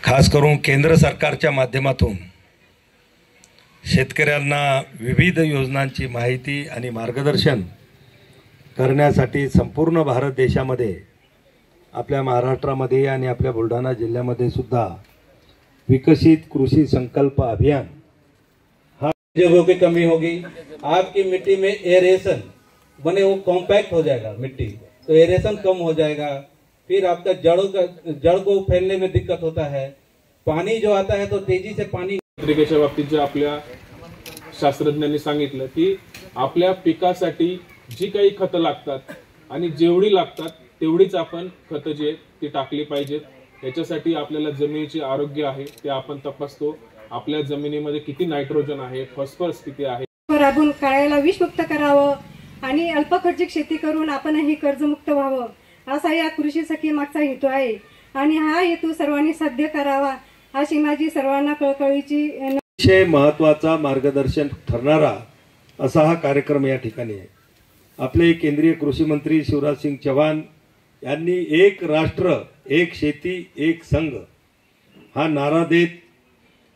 खास करून केंद्र सरकारच्या माध्यमातून शेतकऱ्यांना विविध योजनांची माहिती आणि मार्गदर्शन करण्यासाठी संपूर्ण भारत देशामध्ये आपल्या महाराष्ट्रामध्ये आणि आपल्या बुलढाणा जिल्ह्यामध्ये सुद्धा विकसित कृषि संकल्प अभियान जगहों की कमी होगी। आपकी मिट्टी में एरेशन बने वो कॉम्पैक्ट हो जाएगा मिट्टी, तो एरेशन कम हो जाएगा। फिर आपका जड़ को फैलने में दिक्कत होता है। पानी जो आता है तो तेजी से पानी पत्रिकेच्या बाबतीत जे आपल्या शास्त्रज्ञांनी सांगितलं की आपल्या पिकासाठी जी काही खतं लागतात आणि जेवढी लागतात तेवढीच आपण खतं जी ती टाकली पाहिजेत। याच्यासाठी आपल्याला जमिनीचे आरोग्य आहे ते आपण तपासतो। आपल्या जमिनीमध्ये किती नायट्रोजन आहे, फॉस्फरस किती आहे, राबून काळ्याला विषमुक्त करावं आणि अल्प खर्चिक शेती करून आपणही कर्जमुक्त व्हावं असा या कृषी सखी मागचा हेतू आहे आणि हा हेतू सर्वांनी साध्य करावा अशी माझी सर्वांना कळकळीची विषय महत्त्वाचा मार्गदर्शन ठरणारा असा हा कार्यक्रम या ठिकाणी आहे। आपले केंद्रीय कृषी मंत्री शिवराज सिंग चौहान यांनी एक राष्ट्र एक शेती एक संघ हा नारा देत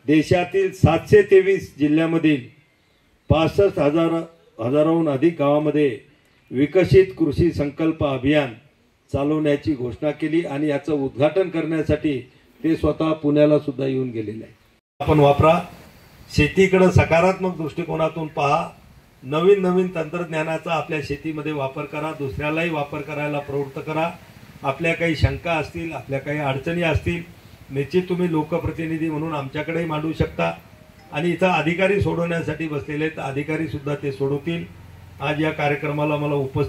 देशातील 723 जिल्ह्यामधील 65,000हून अधिक गावांमध्ये विकसित कृषी संकल्प अभियान चालवण्याची घोषणा केली आणि याचं उद्घाटन करण्यासाठी ते स्वतः पुण्याला सुद्धा येऊन गेलेले आहे। आपण वापरा, शेतीकडे सकारात्मक दृष्टिकोनातून पहा, नवीन नवीन तंत्रज्ञानाचा आपल्या शेतीमध्ये वापर करा, दुसऱ्यालाही वापर करायला प्रवृत्त करा। आपल्या काही शंका असतील, आपल्या काही अडचणी असतील, निश्चित तुम्ही लोकप्रतिनिधी म्हणून आमच्याकडेही मांडू शकता आणि इथं अधिकारी सोडवण्यासाठी बसलेले आहेत, अधिकारी सुद्धा ते सोडवतील। आज या कार्यक्रमाला मला उपस्थित